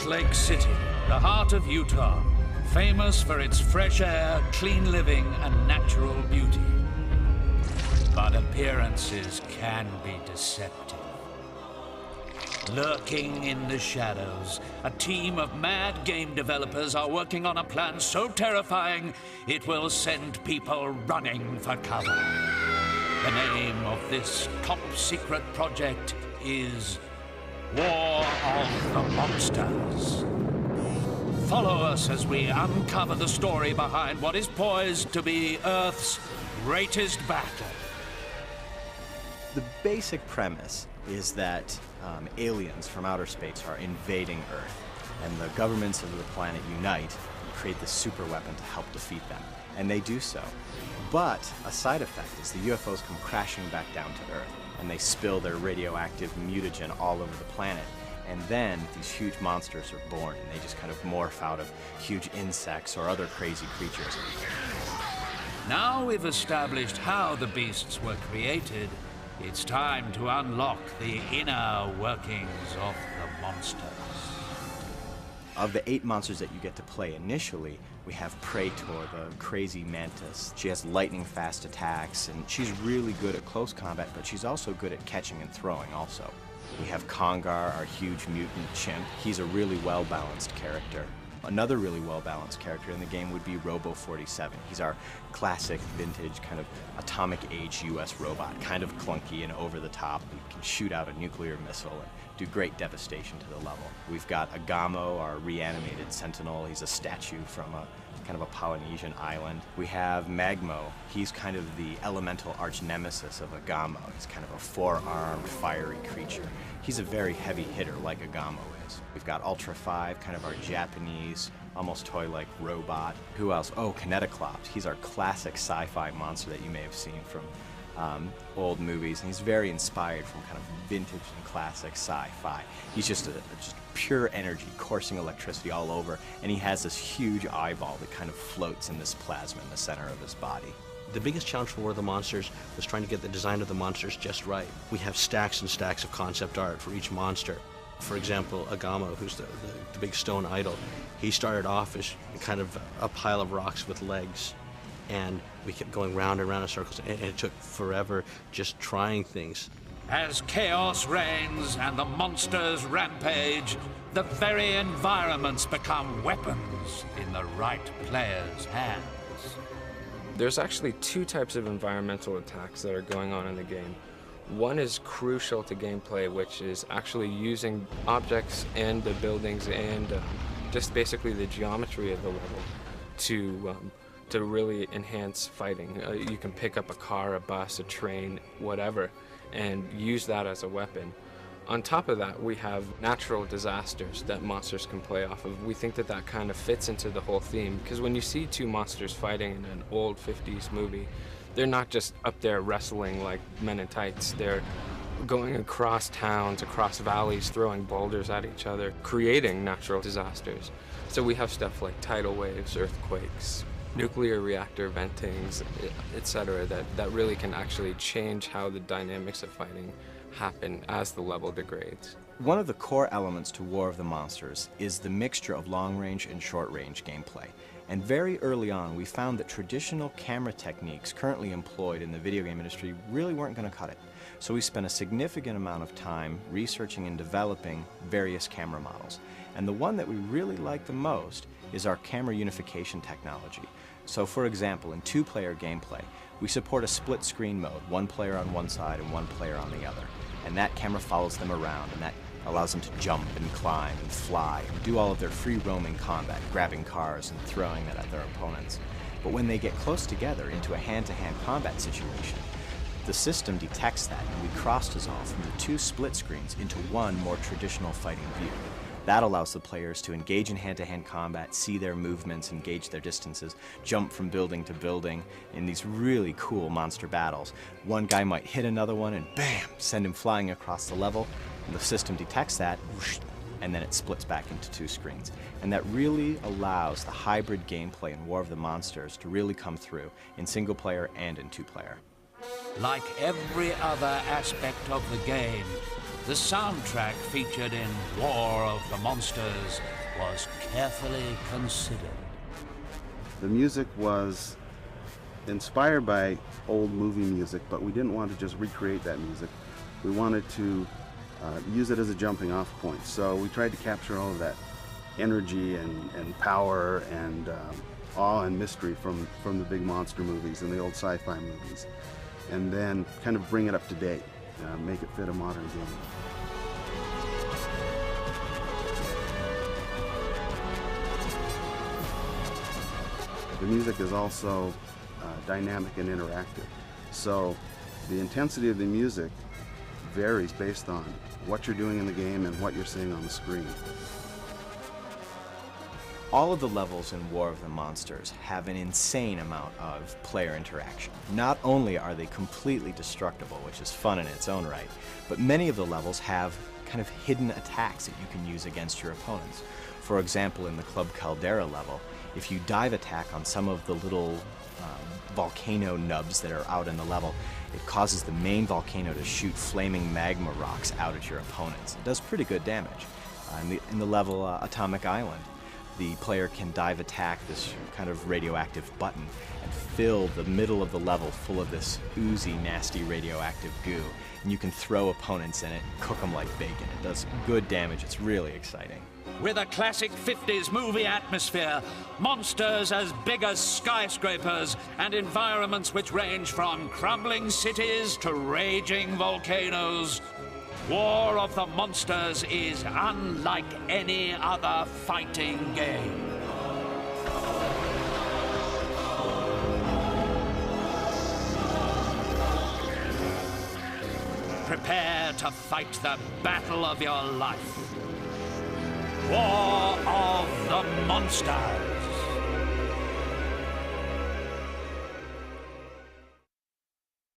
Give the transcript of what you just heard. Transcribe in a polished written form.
Lake City, the heart of Utah, famous for its fresh air, clean living, and natural beauty. But appearances can be deceptive. Lurking in the shadows, a team of mad game developers are working on a plan so terrifying it will send people running for cover. The name of this top-secret project is War of the Monsters. Follow us as we uncover the story behind what is poised to be Earth's greatest battle. The basic premise is that aliens from outer space are invading Earth, and the governments of the planet unite and create this super weapon to help defeat them, and they do so. But a side effect is the UFOs come crashing back down to Earth, and they spill their radioactive mutagen all over the planet, and then these huge monsters are born, and they just kind of morph out of huge insects or other crazy creatures. Now we've established how the beasts were created, it's time to unlock the inner workings of the monsters. Of the 8 monsters that you get to play initially, we have Praetor, the crazy mantis. She has lightning-fast attacks, and she's really good at close combat, but she's also good at catching and throwing also. We have Congar, our huge mutant chimp. He's a really well-balanced character. Another really well-balanced character in the game would be Robo-47. He's our classic, vintage, kind of atomic-age US robot, kind of clunky and over-the-top. He can shoot out a nuclear missile and do great devastation to the level. We've got Agamo, our reanimated sentinel. He's a statue from a kind of a Polynesian island. We have Magmo. He's kind of the elemental arch-nemesis of Agamo. He's kind of a 4-armed, fiery creature. He's a very heavy hitter, like Agamo is. We've got Ultra 5, kind of our Japanese, almost toy-like robot. Who else? Oh, Kinetoclops. He's our classic sci-fi monster that you may have seen from old movies, and he's very inspired from kind of vintage and classic sci-fi. He's just pure energy, coursing electricity all over, and he has this huge eyeball that kind of floats in this plasma in the center of his body. The biggest challenge for War of the Monsters was trying to get the design of the monsters just right. We have stacks and stacks of concept art for each monster. For example, Agamo, who's the big stone idol, he started off as kind of a pile of rocks with legs. And we kept going round and round in circles, and it took forever just trying things. As chaos reigns and the monsters rampage, the very environments become weapons in the right player's hands. There's actually 2 types of environmental attacks that are going on in the game. One is crucial to gameplay, which is actually using objects and the buildings and just basically the geometry of the level to really enhance fighting. You can pick up a car, a bus, a train, whatever, and use that as a weapon. On top of that, we have natural disasters that monsters can play off of. We think that that kind of fits into the whole theme, because when you see 2 monsters fighting in an old 50s movie, they're not just up there wrestling like men in tights. They're going across towns, across valleys, throwing boulders at each other, creating natural disasters. So we have stuff like tidal waves, earthquakes, nuclear reactor ventings, etc. that really can actually change how the dynamics of fighting happen as the level degrades. One of the core elements to War of the Monsters is the mixture of long-range and short-range gameplay. And very early on, we found that traditional camera techniques currently employed in the video game industry really weren't going to cut it. So we spent a significant amount of time researching and developing various camera models. And the one that we really like the most is our camera unification technology. So for example, in 2-player gameplay, we support a split screen mode, 1 player on one side and 1 player on the other. And that camera follows them around, and that allows them to jump and climb and fly and do all of their free roaming combat, grabbing cars and throwing it at their opponents. But when they get close together into a hand-to-hand combat situation, the system detects that, and we cross-dissolve from the 2 split screens into 1 more traditional fighting view. That allows the players to engage in hand-to-hand combat, see their movements, engage their distances, jump from building to building in these really cool monster battles. One guy might hit another one and bam, send him flying across the level. And the system detects that, whoosh, and then it splits back into 2 screens. And that really allows the hybrid gameplay in War of the Monsters to really come through in single player and in 2-player. Like every other aspect of the game, The soundtrack featured in War of the Monsters was carefully considered. The music was inspired by old movie music, but we didn't want to just recreate that music. We wanted to use it as a jumping off point. So we tried to capture all of that energy and power and awe and mystery from the big monster movies and the old sci-fi movies, and then kind of bring it up to date, make it fit a modern game. The music is also dynamic and interactive, so the intensity of the music varies based on what you're doing in the game and what you're seeing on the screen. All of the levels in War of the Monsters have an insane amount of player interaction. Not only are they completely destructible, which is fun in its own right, but many of the levels have kind of hidden attacks that you can use against your opponents. For example, in the Club Caldera level, if you dive attack on some of the little volcano nubs that are out in the level, it causes the main volcano to shoot flaming magma rocks out at your opponents. It does pretty good damage. In the level Atomic Island, the player can dive attack this kind of radioactive button and fill the middle of the level full of this oozy, nasty radioactive goo. And you can throw opponents in it and cook them like bacon. It does good damage. It's really exciting. With a classic 50s movie atmosphere, monsters as big as skyscrapers, and environments which range from crumbling cities to raging volcanoes, War of the Monsters is unlike any other fighting game. Prepare to fight the battle of your life. War of the Monsters.